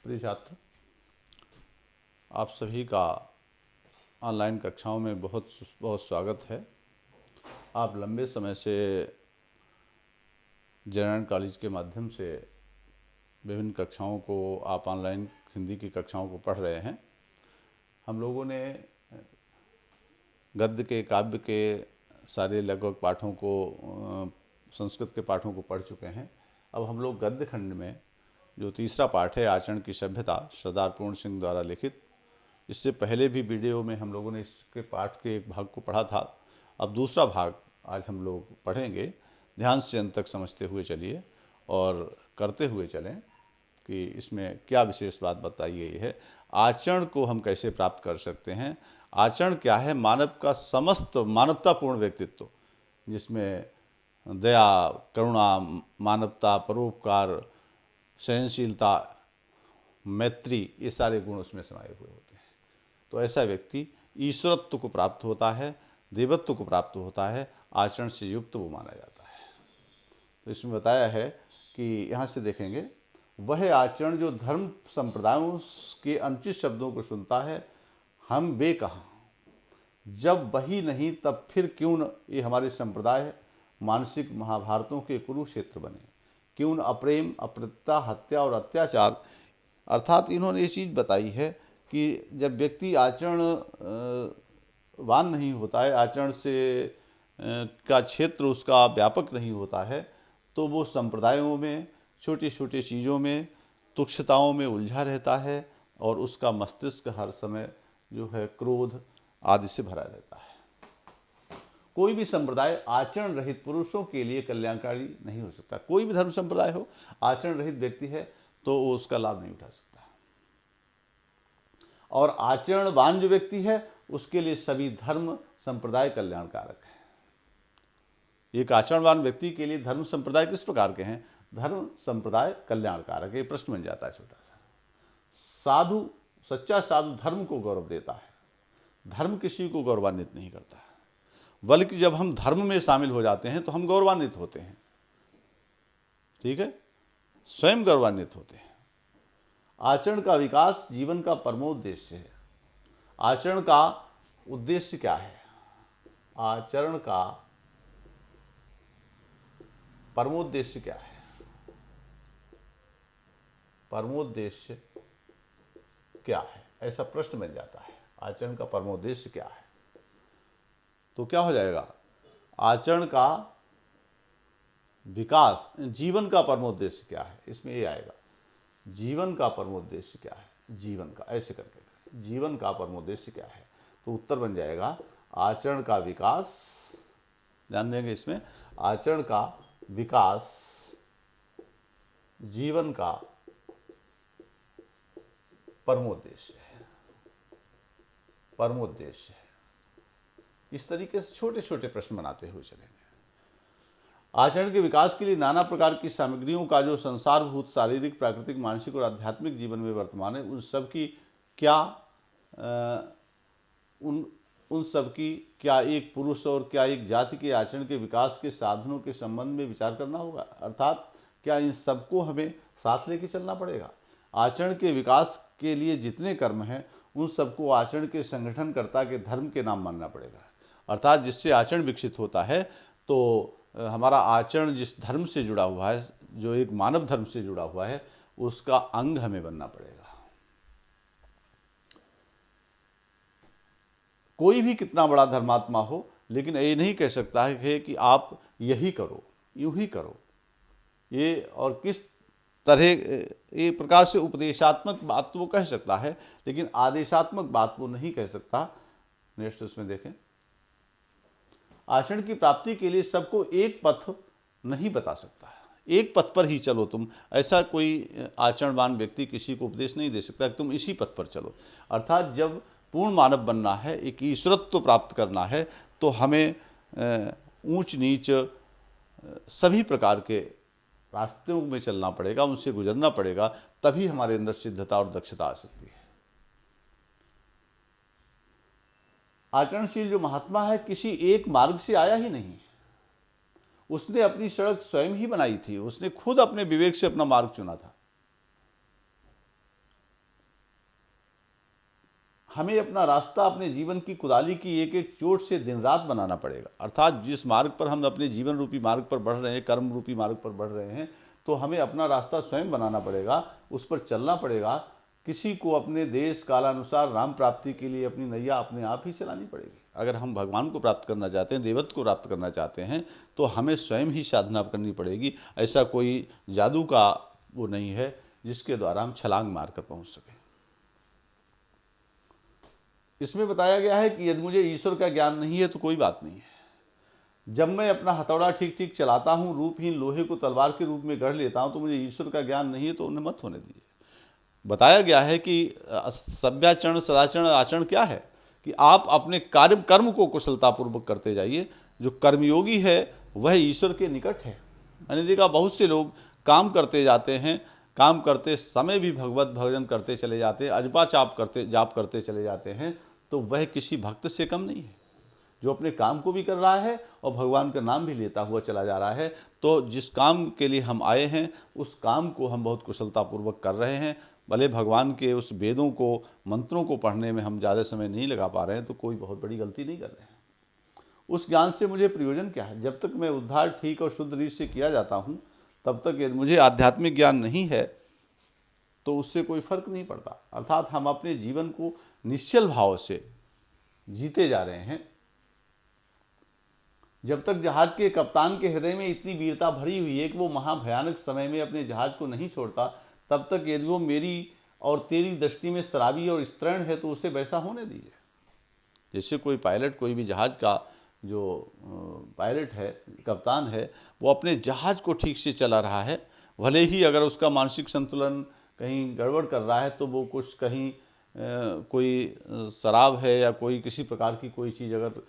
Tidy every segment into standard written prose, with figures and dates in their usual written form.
प्रिय छात्र, आप सभी का ऑनलाइन कक्षाओं में बहुत बहुत स्वागत है। आप लंबे समय से जयनारायण कॉलेज के माध्यम से विभिन्न कक्षाओं को आप ऑनलाइन हिंदी की कक्षाओं को पढ़ रहे हैं। हम लोगों ने गद्य के काव्य के सारे लगभग पाठों को संस्कृत के पाठों को पढ़ चुके हैं। अब हम लोग गद्य खंड में जो तीसरा पाठ है आचरण की सभ्यता, सरदार पूर्ण सिंह द्वारा लिखित, इससे पहले भी वीडियो में हम लोगों ने इसके पाठ के एक भाग को पढ़ा था। अब दूसरा भाग आज हम लोग पढ़ेंगे। ध्यान से अंत तक समझते हुए चलिए और करते हुए चलें कि इसमें क्या विशेष बात बताई गई है। आचरण को हम कैसे प्राप्त कर सकते हैं। आचरण क्या है? मानव का समस्त मानवतापूर्ण व्यक्तित्व, जिसमें दया, करुणा, मानवता, परोपकार, सहनशीलता, मैत्री, ये सारे गुण उसमें समाये हुए होते हैं। तो ऐसा व्यक्ति ईश्वरत्व को प्राप्त होता है, देवत्व को प्राप्त होता है, आचरण से युक्त वो माना जाता है। तो इसमें बताया है कि यहाँ से देखेंगे, वह आचरण जो धर्म संप्रदायों के अनुचित शब्दों को सुनता है, हम वे कहाँ, जब वही नहीं तब फिर क्यों न ये हमारे संप्रदाय मानसिक महाभारतों के कुरुक्षेत्र बने, क्यों न अप्रेम, अप्रतिता, हत्या और अत्याचार। अर्थात इन्होंने ये चीज़ बताई है कि जब व्यक्ति आचरण वान नहीं होता है, आचरण से का क्षेत्र उसका व्यापक नहीं होता है, तो वो संप्रदायों में, छोटी छोटी चीज़ों में, तुच्छताओं में उलझा रहता है और उसका मस्तिष्क हर समय जो है क्रोध आदि से भरा रहता है। कोई भी संप्रदाय आचरण रहित पुरुषों के लिए कल्याणकारी नहीं हो सकता। कोई भी धर्म संप्रदाय हो, आचरण रहित व्यक्ति है तो वो उसका लाभ नहीं उठा सकता। और आचरणवान जो व्यक्ति है उसके लिए सभी धर्म संप्रदाय कल्याणकारक है। एक आचरणवान व्यक्ति के लिए धर्म संप्रदाय किस प्रकार के हैं? धर्म संप्रदाय कल्याणकारक। ये प्रश्न बन जाता है छोटा सा। साधु, सच्चा साधु धर्म को गौरव देता है, धर्म किसी को गौरवान्वित नहीं करता है, बल्कि जब हम धर्म में शामिल हो जाते हैं तो हम गौरवान्वित होते हैं। ठीक है, स्वयं गौरवान्वित होते हैं। आचरण का विकास जीवन का परमोद्देश्य है। आचरण का उद्देश्य क्या है? आचरण का परमोद्देश्य क्या है? परमोद्देश्य क्या है, ऐसा प्रश्न बन जाता है। आचरण का परमोद्देश्य क्या है? तो क्या हो जाएगा? आचरण का विकास, जीवन का परमोद्देश्य क्या है, इसमें ये आएगा। जीवन का परमोद्देश्य क्या है? जीवन का, ऐसे करके जीवन का परमोद्देश्य क्या है, तो उत्तर बन जाएगा आचरण का विकास। ध्यान देंगे इसमें, आचरण का विकास जीवन का परमोद्देश्य है। परमोद्देश्य है। इस तरीके से छोटे छोटे प्रश्न बनाते हुए चलेंगे। आचरण के विकास के लिए नाना प्रकार की सामग्रियों का जो संसारभूत शारीरिक, प्राकृतिक, मानसिक और आध्यात्मिक जीवन में वर्तमान है, उन सब की क्या उन सब की क्या एक पुरुष और क्या एक जाति के आचरण के विकास के साधनों के संबंध में विचार करना होगा। अर्थात क्या इन सबको हमें साथ लेके चलना पड़ेगा। आचरण के विकास के लिए जितने कर्म हैं उन सबको आचरण के संगठनकर्ता के धर्म के नाम मानना पड़ेगा। अर्थात जिससे आचरण विकसित होता है तो हमारा आचरण जिस धर्म से जुड़ा हुआ है, जो एक मानव धर्म से जुड़ा हुआ है, उसका अंग हमें बनना पड़ेगा। कोई भी कितना बड़ा धर्मात्मा हो, लेकिन ये नहीं कह सकता है कि आप यही करो, यूं ही करो। ये और किस तरह एक प्रकार से उपदेशात्मक बात तो वो कह सकता है, लेकिन आदेशात्मक बात वो नहीं कह सकता। नेक्स्ट उसमें देखें, आचरण की प्राप्ति के लिए सबको एक पथ नहीं बता सकता। एक पथ पर ही चलो तुम, ऐसा कोई आचरणवान व्यक्ति किसी को उपदेश नहीं दे सकता कि तुम इसी पथ पर चलो। अर्थात जब पूर्ण मानव बनना है, एक ईश्वरत्व प्राप्त करना है, तो हमें ऊंच नीच सभी प्रकार के रास्तों में चलना पड़ेगा, उनसे गुजरना पड़ेगा, तभी हमारे अंदर सिद्धता और दक्षता आ सकती है। आचरणशील जो महात्मा है किसी एक मार्ग से आया ही नहीं, उसने अपनी सड़क स्वयं ही बनाई थी, उसने खुद अपने विवेक से अपना मार्ग चुना था। हमें अपना रास्ता अपने जीवन की कुदाली की एक एक चोट से दिन रात बनाना पड़ेगा। अर्थात जिस मार्ग पर हम अपने जीवन रूपी मार्ग पर बढ़ रहे हैं, कर्म रूपी मार्ग पर बढ़ रहे हैं, तो हमें अपना रास्ता स्वयं बनाना पड़ेगा, उस पर चलना पड़ेगा। किसी को अपने देश कालानुसार राम प्राप्ति के लिए अपनी नैया अपने आप ही चलानी पड़ेगी। अगर हम भगवान को प्राप्त करना चाहते हैं, देवत्व को प्राप्त करना चाहते हैं, तो हमें स्वयं ही साधना करनी पड़ेगी। ऐसा कोई जादू का वो नहीं है जिसके द्वारा हम छलांग मारकर पहुंच सकें। इसमें बताया गया है कि यदि मुझे ईश्वर का ज्ञान नहीं है तो कोई बात नहीं है। जब मैं अपना हथौड़ा ठीक ठीक चलाता हूँ, रूपहीन लोहे को तलवार के रूप में गढ़ लेता हूँ, तो मुझे ईश्वर का ज्ञान नहीं है तो उन्हें मत होने दीजिए। बताया गया है कि सभ्याचरण सदाचरण आचरण क्या है कि आप अपने कर्म को कुशलतापूर्वक करते जाइए। जो कर्मयोगी है वह ईश्वर के निकट है। मैंने देखा बहुत से लोग काम करते जाते हैं, काम करते समय भी भगवत भजन करते चले जाते हैं, अजबा जाप करते चले जाते हैं, तो वह किसी भक्त से कम नहीं है जो अपने काम को भी कर रहा है और भगवान का नाम भी लेता हुआ चला जा रहा है। तो जिस काम के लिए हम आए हैं उस काम को हम बहुत कुशलतापूर्वक कर रहे हैं। भले भगवान के उस वेदों को, मंत्रों को पढ़ने में हम ज़्यादा समय नहीं लगा पा रहे हैं, तो कोई बहुत बड़ी गलती नहीं कर रहे हैं। उस ज्ञान से मुझे प्रयोजन क्या है? जब तक मैं उद्धार ठीक और शुद्ध रीत से किया जाता हूँ, तब तक यदि मुझे आध्यात्मिक ज्ञान नहीं है तो उससे कोई फर्क नहीं पड़ता। अर्थात हम अपने जीवन को निश्चल भाव से जीते जा रहे हैं। जब तक जहाज के कप्तान के हृदय में इतनी वीरता भरी हुई है कि वो महाभयानक समय में अपने जहाज को नहीं छोड़ता, तब तक यदि वो मेरी और तेरी दृष्टि में शराबी और स्तृण है तो उसे वैसा होने दीजिए। जैसे कोई पायलट, कोई भी जहाज का जो पायलट है, कप्तान है, वो अपने जहाज को ठीक से चला रहा है, भले ही अगर उसका मानसिक संतुलन कहीं गड़बड़ कर रहा है तो वो कुछ कहीं कोई शराब है या कोई किसी प्रकार की कोई चीज़ अगर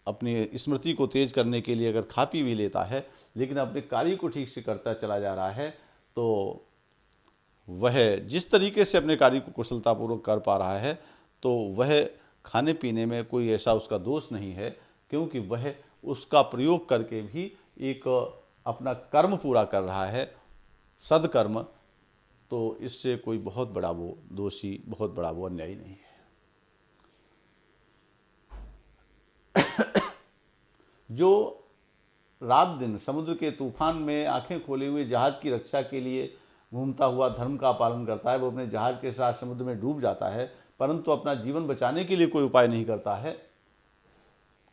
अपनी स्मृति को तेज करने के लिए अगर खा पी भी लेता है, लेकिन अपने कार्य को ठीक से करता चला जा रहा है, तो वह जिस तरीके से अपने कार्य को कुशलतापूर्वक कर पा रहा है, तो वह खाने पीने में कोई ऐसा उसका दोष नहीं है, क्योंकि वह उसका प्रयोग करके भी एक अपना कर्म पूरा कर रहा है, सदकर्म। तो इससे कोई बहुत बड़ा वो दोषी, बहुत बड़ा वो अन्यायी नहीं है। जो रात दिन समुद्र के तूफान में आंखें खोले हुए जहाज की रक्षा के लिए घूमता हुआ धर्म का पालन करता है, वो अपने जहाज के साथ समुद्र में डूब जाता है, परंतु अपना जीवन बचाने के लिए कोई उपाय नहीं करता है।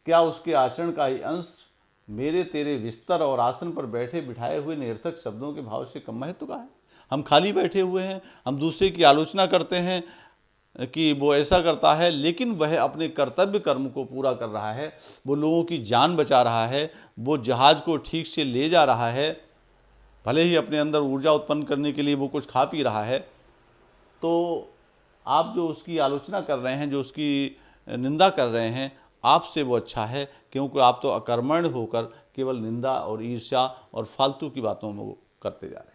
क्या उसके आचरण का ही अंश मेरे तेरे बिस्तर और आसन पर बैठे बिठाए हुए निरर्थक शब्दों के भाव से कम महत्व का है? हम खाली बैठे हुए हैं, हम दूसरे की आलोचना करते हैं कि वो ऐसा करता है, लेकिन वह अपने कर्तव्य कर्म को पूरा कर रहा है, वो लोगों की जान बचा रहा है, वो जहाज को ठीक से ले जा रहा है, भले ही अपने अंदर ऊर्जा उत्पन्न करने के लिए वो कुछ खा पी रहा है। तो आप जो उसकी आलोचना कर रहे हैं, जो उसकी निंदा कर रहे हैं, आपसे वो अच्छा है, क्योंकि आप तो अकर्मण्य होकर केवल निंदा और ईर्ष्या और फालतू की बातों में वो करते जा रहे हैं।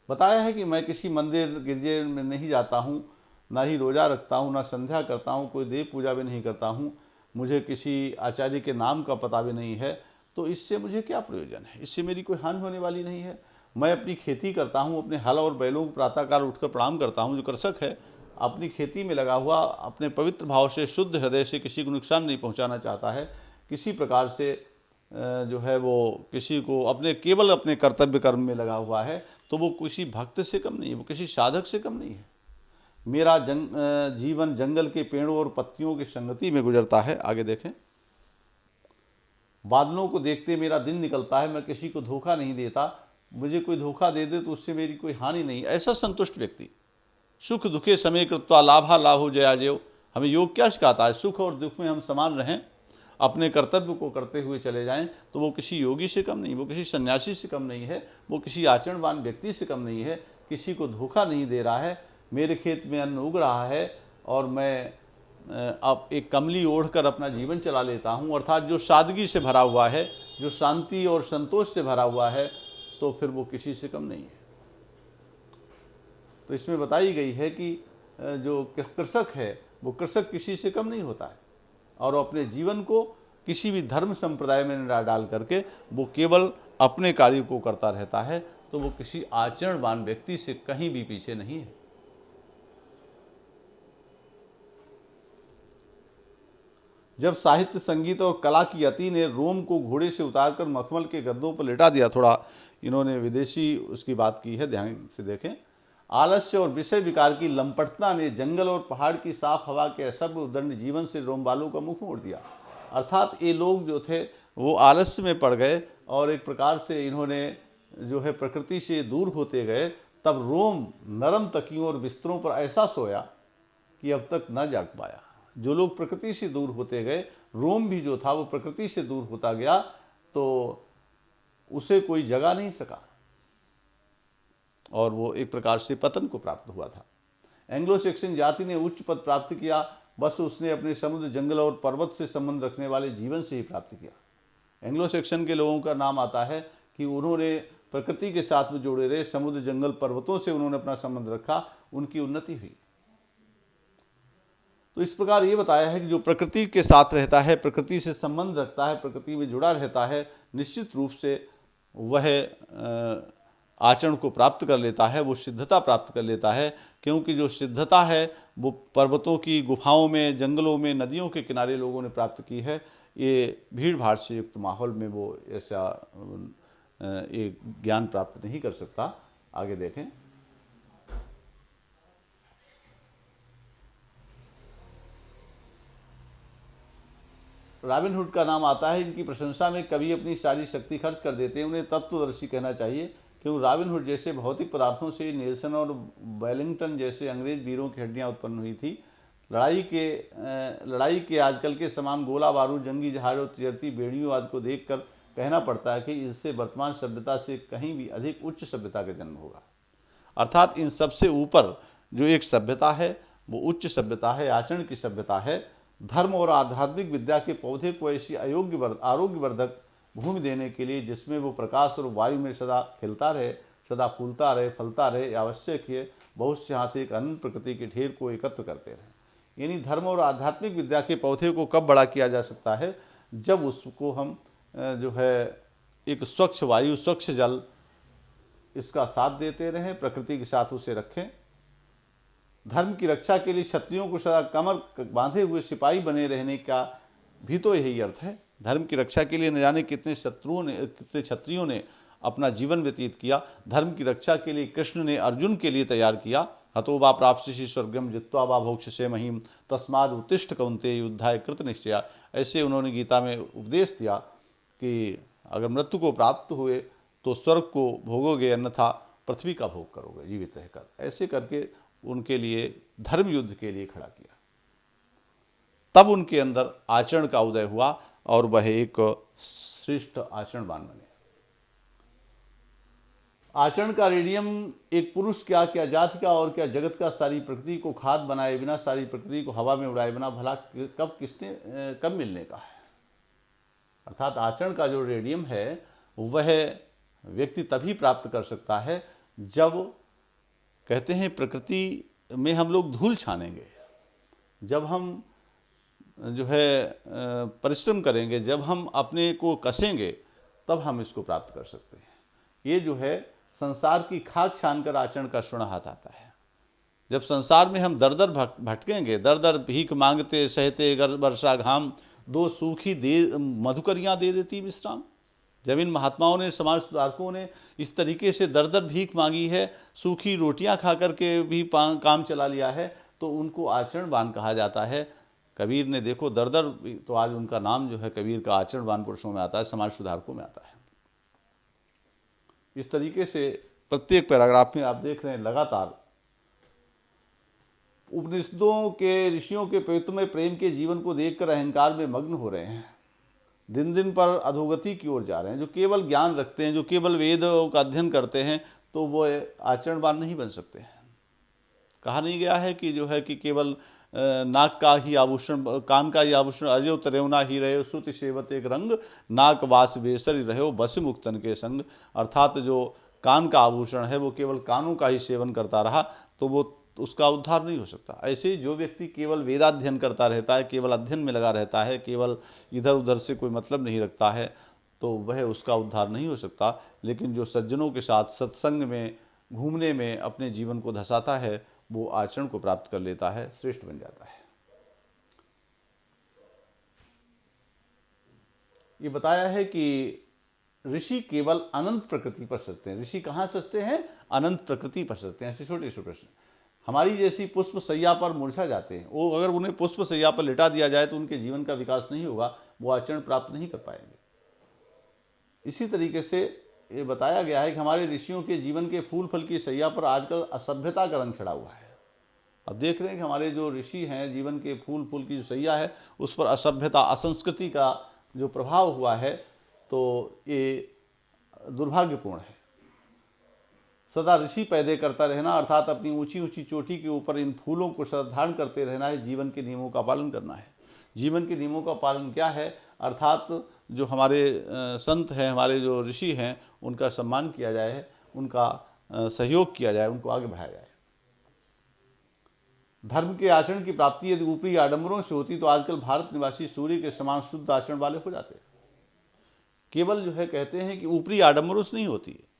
बताया है कि मैं किसी मंदिर गिरजे में नहीं जाता हूँ, ना ही रोज़ा रखता हूँ, ना संध्या करता हूँ, कोई देव पूजा भी नहीं करता हूँ, मुझे किसी आचार्य के नाम का पता भी नहीं है, तो इससे मुझे क्या प्रयोजन है? इससे मेरी कोई हानि होने वाली नहीं है। मैं अपनी खेती करता हूँ, अपने हल और बैलों को प्रातःकाल उठकर प्रणाम करता हूँ। जो कृषक है अपनी खेती में लगा हुआ अपने पवित्र भाव से, शुद्ध हृदय से किसी को नुकसान नहीं पहुँचाना चाहता है, किसी प्रकार से जो है वो किसी को केवल अपने कर्तव्य कर्म में लगा हुआ है, तो वो किसी भक्त से कम नहीं है, वो किसी साधक से कम नहीं है। मेरा जीवन जंगल के पेड़ों और पत्तियों की संगति में गुजरता है। आगे देखें, बादलों को देखते मेरा दिन निकलता है, मैं किसी को धोखा नहीं देता, मुझे कोई धोखा दे दे तो उससे मेरी कोई हानि नहीं। ऐसा संतुष्ट व्यक्ति, सुख दुखे समय कृत्वा लाभा लाभो जया जयो। हमें योग क्या सिखाता है? सुख और दुख में हम समान रहें, अपने कर्तव्य को करते हुए चले जाएं, तो वो किसी योगी से कम नहीं, वो किसी सन्यासी से कम नहीं है, वो किसी आचरणवान व्यक्ति से कम नहीं है, किसी को धोखा नहीं दे रहा है। मेरे खेत में अन्न उग रहा है और मैं अब एक कमली ओढ़कर अपना जीवन चला लेता हूँ, अर्थात जो सादगी से भरा हुआ है, जो शांति और संतोष से भरा हुआ है, तो फिर वो किसी से कम नहीं है। तो इसमें बताई गई है कि जो कृषक है वो कृषक किसी से कम नहीं होता है, और अपने जीवन को किसी भी धर्म संप्रदाय में न डाल करके वो केवल अपने कार्य को करता रहता है, तो वो किसी आचरणवान व्यक्ति से कहीं भी पीछे नहीं है। जब साहित्य, संगीत और कला की अति ने रोम को घोड़े से उतारकर मखमल के गद्दों पर लिटा दिया, थोड़ा इन्होंने विदेशी उसकी बात की है, ध्यान से देखें। आलस्य और विषय विकार की लंपटता ने जंगल और पहाड़ की साफ हवा के असभ्य उद्दंड जीवन से रोम वालों का मुख मोड़ दिया। अर्थात ये लोग जो थे वो आलस्य में पड़ गए और एक प्रकार से इन्होंने जो है प्रकृति से दूर होते गए। तब रोम नरम तकियों और बिस्तरों पर ऐसा सोया कि अब तक न जाग पाया। जो लोग प्रकृति से दूर होते गए, रोम भी जो था वो प्रकृति से दूर होता गया, तो उसे कोई जगा नहीं सका और वो एक प्रकार से पतन को प्राप्त हुआ था। एंग्लो सेक्सन जाति ने उच्च पद प्राप्त किया, बस उसने अपने समुद्र, जंगल और पर्वत से संबंध रखने वाले जीवन से ही प्राप्त किया। एंग्लो सेक्सन के लोगों का नाम आता है कि उन्होंने प्रकृति के साथ में जुड़े रहे, समुद्र, जंगल, पर्वतों से उन्होंने अपना संबंध रखा, उनकी उन्नति हुई। तो इस प्रकार ये बताया है कि जो प्रकृति के साथ रहता है, प्रकृति से संबंध रखता है, प्रकृति में जुड़ा रहता है, निश्चित रूप से वह आचरण को प्राप्त कर लेता है, वो सिद्धता प्राप्त कर लेता है। क्योंकि जो सिद्धता है वो पर्वतों की गुफाओं में, जंगलों में, नदियों के किनारे लोगों ने प्राप्त की है। ये भीड़ भाड़ से युक्त माहौल में वो ऐसा एक ज्ञान प्राप्त नहीं कर सकता। आगे देखें। रॉबिन हुड का नाम आता है। इनकी प्रशंसा में कवि अपनी सारी शक्ति खर्च कर देते हैं। उन्हें तत्वदर्शी कहना चाहिए, क्योंकि रॉबिन हुड जैसे भौतिक पदार्थों से नेल्सन और वेलिंगटन जैसे अंग्रेज वीरों की हड्डियां उत्पन्न हुई थी। लड़ाई के आजकल के समान गोला बारूद, जंगी जहाज और तिजरती बेड़ियों आदि को देखकर कहना पड़ता है कि इससे वर्तमान सभ्यता से कहीं भी अधिक उच्च सभ्यता का जन्म होगा। अर्थात इन सबसे ऊपर जो एक सभ्यता है वो उच्च सभ्यता है, आचरण की सभ्यता है। धर्म और आध्यात्मिक विद्या के पौधे को ऐसी आरोग्यवर्धक भूमि देने के लिए जिसमें वो प्रकाश और वायु में सदा खिलता रहे, सदा फूलता रहे, फलता रहे, आवश्यक है बहुत से हाथ एक अनंत प्रकृति के ढेर को एकत्र करते रहे। यानी धर्म और आध्यात्मिक विद्या के पौधे को कब बड़ा किया जा सकता है? जब उसको हम जो है एक स्वच्छ वायु, स्वच्छ जल, इसका साथ देते रहें, प्रकृति के साथ उसे रखें। धर्म की रक्षा के लिए क्षत्रियों को सदा कमर बांधे हुए सिपाही बने रहने का भी तो यही अर्थ है। धर्म की रक्षा के लिए न जाने कितने क्षत्रियों ने अपना जीवन व्यतीत किया। धर्म की रक्षा के लिए कृष्ण ने अर्जुन के लिए तैयार किया। हतो वा प्राप्स्यसि स्वर्गम जित्वा वा भोक्ष्यसे महीम तस्माद् उत्तिष्ठ कौन्तेय युद्धाय कृत निश्चया। ऐसे उन्होंने गीता में उपदेश दिया कि अगर मृत्यु को प्राप्त हुए तो स्वर्ग को भोगोगे, अन्यथा पृथ्वी का भोग करोगे जीवित रहकर। ऐसे करके उनके लिए धर्म युद्ध के लिए खड़ा किया। तब उनके अंदर आचरण का उदय हुआ और वह एक श्रेष्ठ आचरणवान बने। आचरण का रेडियम एक पुरुष क्या क्या जाति का और क्या जगत का सारी प्रकृति को खाद बनाए बिना, सारी प्रकृति को हवा में उड़ाए बिना भला कब मिलने का है। अर्थात आचरण का जो रेडियम है वह व्यक्ति तभी प्राप्त कर सकता है जब कहते हैं प्रकृति में हम लोग धूल छानेंगे, जब हम जो है परिश्रम करेंगे, जब हम अपने को कसेंगे, तब हम इसको प्राप्त कर सकते हैं। ये जो है संसार की खाक छानकर आचरण का स्वर्ण हाथ आता है। जब संसार में हम दर दर भटकेंगे, दर दर भीख मांगते सहते वर्षा घाम, दो सूखी मधुकरियाँ दे देती विश्राम। जब इन महात्माओं ने, समाज सुधारकों ने इस तरीके से दर दर भीख मांगी है, सूखी रोटियां खा करके भी काम चला लिया है, तो उनको आचरणवान कहा जाता है। कबीर ने देखो दर दर, तो आज उनका नाम जो है कबीर का आचरणवान पुरुषों में आता है, समाज सुधारकों में आता है। इस तरीके से प्रत्येक पैराग्राफ में आप देख रहे हैं लगातार उपनिषदों के, ऋषियों के पवित्र में प्रेम के जीवन को देखकर अहंकार में मग्न हो रहे हैं, दिन दिन पर अधोगति की ओर जा रहे हैं। जो केवल ज्ञान रखते हैं, जो केवल वेदों का अध्ययन करते हैं, तो वो आचरणवान नहीं बन सकते हैं। कहा नहीं गया है कि जो है कि केवल नाक का ही आभूषण, कान का ही आभूषण, अजय तरेवना ही रहे श्रुति सेवत एक रंग, नाक वास बेसर रहे बस मुक्तन के संग। अर्थात जो कान का आभूषण है वो केवल कानों का ही सेवन करता रहा तो वो उसका उद्धार नहीं हो सकता। ऐसे ही जो व्यक्ति केवल वेदाध्ययन करता रहता है, केवल अध्ययन में लगा रहता है, केवल इधर उधर से कोई मतलब नहीं रखता है, तो वह उसका उद्धार नहीं हो सकता। लेकिन जो सज्जनों के साथ सत्संग में, घूमने में अपने जीवन को धसाता है, वो आचरण को प्राप्त कर लेता है, श्रेष्ठ बन जाता है। ये बताया है कि ऋषि केवल अनंत प्रकृति पर सजते हैं। ऋषि कहाँ सजते हैं? अनंत प्रकृति पर सजते हैं। ऐसे छोटे छोटे प्रश्न, हमारी जैसी पुष्प सैया पर मुरझा जाते हैं, वो अगर उन्हें पुष्प सैया पर लिटा दिया जाए तो उनके जीवन का विकास नहीं होगा, वो आचरण प्राप्त नहीं कर पाएंगे। इसी तरीके से ये बताया गया है कि हमारे ऋषियों के जीवन के फूल फल की सैया पर आजकल असभ्यता का रंग चढ़ा हुआ है। अब देख रहे हैं कि हमारे जो ऋषि हैं, जीवन के फूल फूल की जो सैया है उस पर असभ्यता, असंस्कृति का जो प्रभाव हुआ है, तो ये दुर्भाग्यपूर्ण है। सदा ऋषि पैदा करता रहना अर्थात अपनी ऊंची ऊंची चोटी के ऊपर इन फूलों को धारण करते रहना है, जीवन के नियमों का पालन करना है। जीवन के नियमों का पालन क्या है? अर्थात जो हमारे संत हैं, हमारे जो ऋषि हैं, उनका सम्मान किया जाए, उनका सहयोग किया जाए, उनको आगे बढ़ाया जाए। धर्म के आचरण की प्राप्ति यदि ऊपरी आडंबरों से होती तो आजकल भारत निवासी सूर्य के समान शुद्ध आचरण वाले हो जाते। केवल जो है कहते हैं कि ऊपरी आडंबरों से नहीं होती है।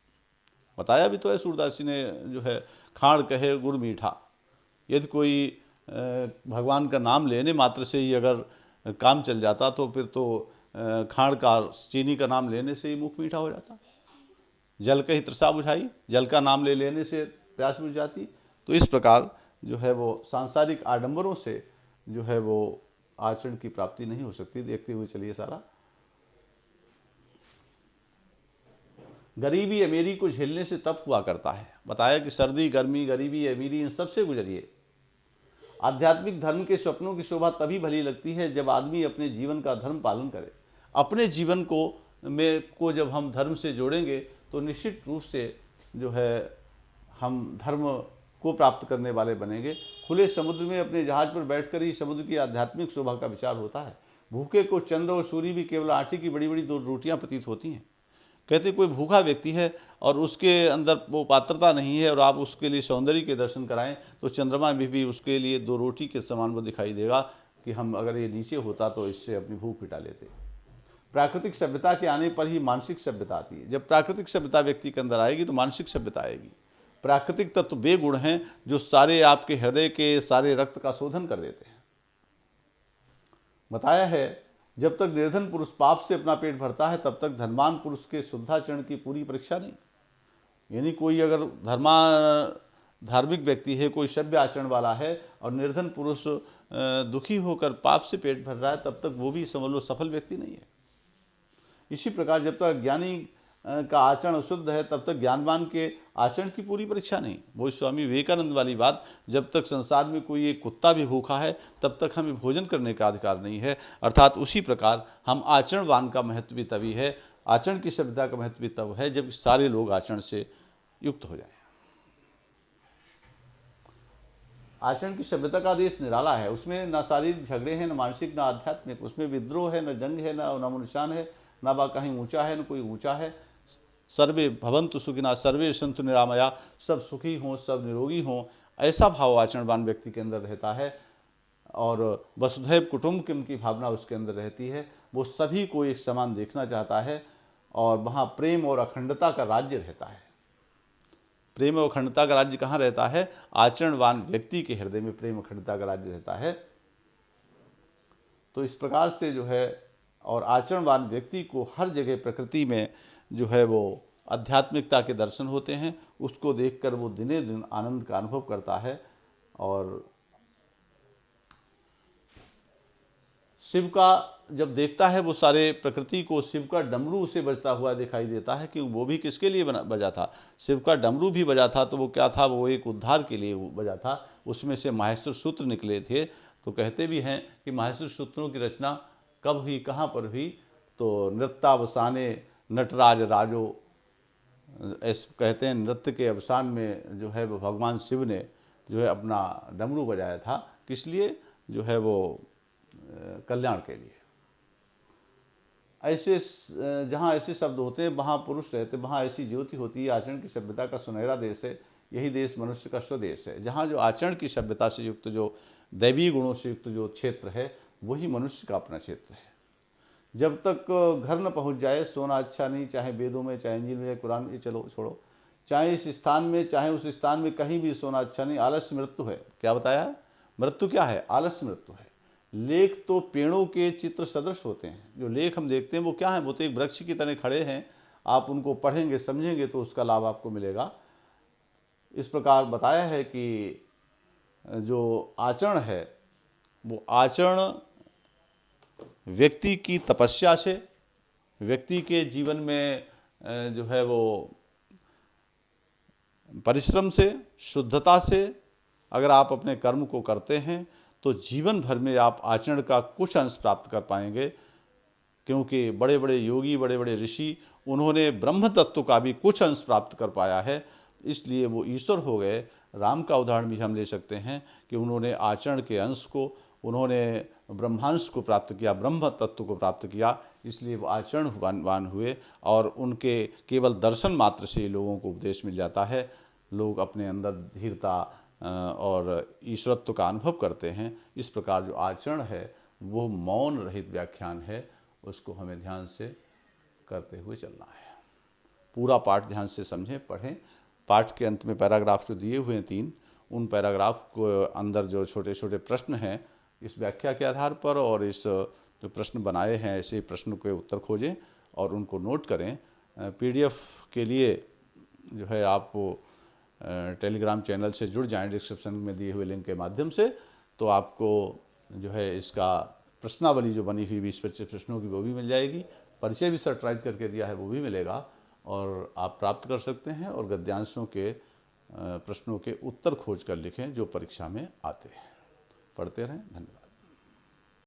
बताया भी तो है सूरदास जी ने, जो है खाड़ कहे गुड़ मीठा। यदि कोई भगवान का नाम लेने मात्र से ही अगर काम चल जाता तो फिर तो खाड़ का, चीनी का नाम लेने से ही मुख मीठा हो जाता। जल कही तृषा बुझाई, जल का नाम ले लेने से प्यास बुझ जाती। तो इस प्रकार जो है वो सांसारिक आडंबरों से जो है वो आचरण की प्राप्ति नहीं हो सकती। देखते हुए चलिए सारा। गरीबी अमीरी को झेलने से तप हुआ करता है। बताया कि सर्दी गर्मी गरीबी अमीरी इन सबसे गुजरिए। आध्यात्मिक धर्म के स्वप्नों की शोभा तभी भली लगती है जब आदमी अपने जीवन का धर्म पालन करे। अपने जीवन को जब हम धर्म से जोड़ेंगे तो निश्चित रूप से जो है हम धर्म को प्राप्त करने वाले बनेंगे। खुले समुद्र में अपने जहाज पर बैठकर ही समुद्र की आध्यात्मिक शोभा का विचार होता है। भूखे को चंद्र और सूर्य भी केवल आटे की बड़ी बड़ी 2 रोटियां प्रतीत होती हैं। कहते कोई भूखा व्यक्ति है और उसके अंदर वो पात्रता नहीं है और आप उसके लिए सौंदर्य के दर्शन कराएं तो चंद्रमा में भी उसके लिए 2 रोटी के समान वो दिखाई देगा कि हम अगर ये नीचे होता तो इससे अपनी भूख मिटा लेते। प्राकृतिक सभ्यता के आने पर ही मानसिक सभ्यता आती है। जब प्राकृतिक सभ्यता व्यक्ति के अंदर आएगी तो मानसिक सभ्यता आएगी। प्राकृतिक तत्व वे गुण हैं जो सारे आपके हृदय के सारे रक्त का शोधन कर देते हैं। बताया है जब तक निर्धन पुरुष पाप से अपना पेट भरता है तब तक धनवान पुरुष के शुद्धाचरण की पूरी परीक्षा नहीं। यानी कोई अगर धार्मिक व्यक्ति है, कोई सभ्य आचरण वाला है और निर्धन पुरुष दुखी होकर पाप से पेट भर रहा है, तब तक वो भी समझ लो सफल व्यक्ति नहीं है। इसी प्रकार जब तक ज्ञानी का आचरण शुद्ध है तब तक ज्ञानवान के आचरण की पूरी परीक्षा नहीं। वो स्वामी विवेकानंद वाली बात, जब तक संसार में कोई एक कुत्ता भी भूखा है तब तक हमें भोजन करने का अधिकार नहीं है। अर्थात उसी प्रकार हम आचरणवान का महत्व भी तभी है, आचरण की सभ्यता का महत्व भी तब है जब सारे लोग आचरण से युक्त हो जाएं। आचरण की सभ्यता का देश निराला है। उसमें न शारीरिक झगड़े हैं, न मानसिक, न आध्यात्मिक। उसमें विद्रोह है, न जंग है, न निशान है, न बा कहीं ऊंचा है, न कोई ऊंचा है। सर्वे भवन्तु सुखिना सर्वे सन्तु निरामया। सब सुखी हों, सब निरोगी हों, ऐसा भाव आचरणवान व्यक्ति के अंदर रहता है। और वसुधैव कुटुम्बकम की भावना उसके अंदर रहती है। वो सभी को एक समान देखना चाहता है और वहाँ प्रेम और अखंडता का राज्य रहता है। प्रेम और अखंडता का राज्य कहाँ रहता है? आचरणवान व्यक्ति के हृदय में प्रेम अखंडता का राज्य रहता है। तो इस प्रकार से जो है, और आचरणवान व्यक्ति को हर जगह प्रकृति में जो है वो आध्यात्मिकता के दर्शन होते हैं। उसको देखकर वो दिने दिन आनंद का अनुभव करता है और शिव का जब देखता है वो सारे प्रकृति को, शिव का डमरू उसे बजता हुआ दिखाई देता है कि वो भी किसके लिए बजा था? शिव का डमरू भी बजा था तो वो क्या था? वो एक उद्धार के लिए बजा था। उसमें से माहेश्वर सूत्र निकले थे। तो कहते भी हैं कि माहेश्वर सूत्रों की रचना कब हुई, कहाँ पर हुई? तो नृत्यावसाने नटराज राजो, ऐसे कहते हैं नृत्य के अवसान में जो है वो भगवान शिव ने जो है अपना डमरू बजाया था। किस लिए? जो है वो कल्याण के लिए। ऐसे जहाँ ऐसे शब्द होते हैं वहाँ पुरुष रहते, वहाँ ऐसी ज्योति होती है। आचरण की सभ्यता का सुनहरा देश है। यही देश मनुष्य का स्वदेश है। जहाँ जो आचरण की सभ्यता से युक्त, जो दैवीय गुणों से युक्त जो क्षेत्र है, वही मनुष्य का अपना क्षेत्र है। जब तक घर न पहुँच जाए सोना अच्छा नहीं, चाहे वेदों में, चाहे इंजिल में, कुरान में, चलो छोड़ो, चाहे इस स्थान में चाहे उस स्थान में, कहीं भी सोना अच्छा नहीं। आलस्य मृत्यु है। क्या बताया है? मृत्यु क्या है? आलस्य मृत्यु है। लेख तो पेड़ों के चित्र सदृश होते हैं। जो लेख हम देखते हैं वो क्या है, वो तो एक वृक्ष की तरह खड़े हैं। आप उनको पढ़ेंगे, समझेंगे तो उसका लाभ आपको मिलेगा। इस प्रकार बताया है कि जो आचरण है वो आचरण व्यक्ति की तपस्या से, व्यक्ति के जीवन में जो है वो परिश्रम से, शुद्धता से अगर आप अपने कर्म को करते हैं तो जीवन भर में आप आचरण का कुछ अंश प्राप्त कर पाएंगे। क्योंकि बड़े बड़े योगी, बड़े बड़े ऋषि, उन्होंने ब्रह्म तत्व का भी कुछ अंश प्राप्त कर पाया है, इसलिए वो ईश्वर हो गए। राम का उदाहरण भी हम ले सकते हैं कि उन्होंने आचरण के अंश को, उन्होंने ब्रह्मांश को प्राप्त किया, ब्रह्म तत्व को प्राप्त किया, इसलिए वो आचरणवान हुए। और उनके केवल दर्शन मात्र से लोगों को उपदेश मिल जाता है। लोग अपने अंदर धीरता और ईश्वरत्व का अनुभव करते हैं। इस प्रकार जो आचरण है वो मौन रहित व्याख्यान है, उसको हमें ध्यान से करते हुए चलना है। पूरा पाठ ध्यान से समझें, पढ़ें। पाठ के अंत में पैराग्राफ जो दिए हुए हैं 3, उन पैराग्राफ को अंदर जो छोटे छोटे प्रश्न हैं, इस व्याख्या के आधार पर और इस जो प्रश्न बनाए हैं, ऐसे प्रश्न के उत्तर खोजें और उनको नोट करें। PDF के लिए जो है आप टेलीग्राम चैनल से जुड़ जाएं डिस्क्रिप्शन में दिए हुए लिंक के माध्यम से, तो आपको जो है इसका प्रश्नावली जो बनी हुई 20-25 प्रश्नों की वो भी मिल जाएगी। परिचय भी सर्टराइज करके दिया है, वो भी मिलेगा और आप प्राप्त कर सकते हैं। और गद्यांशों के प्रश्नों के उत्तर खोज कर लिखें जो परीक्षा में आते हैं। पढ़ते रहें। धन्यवाद।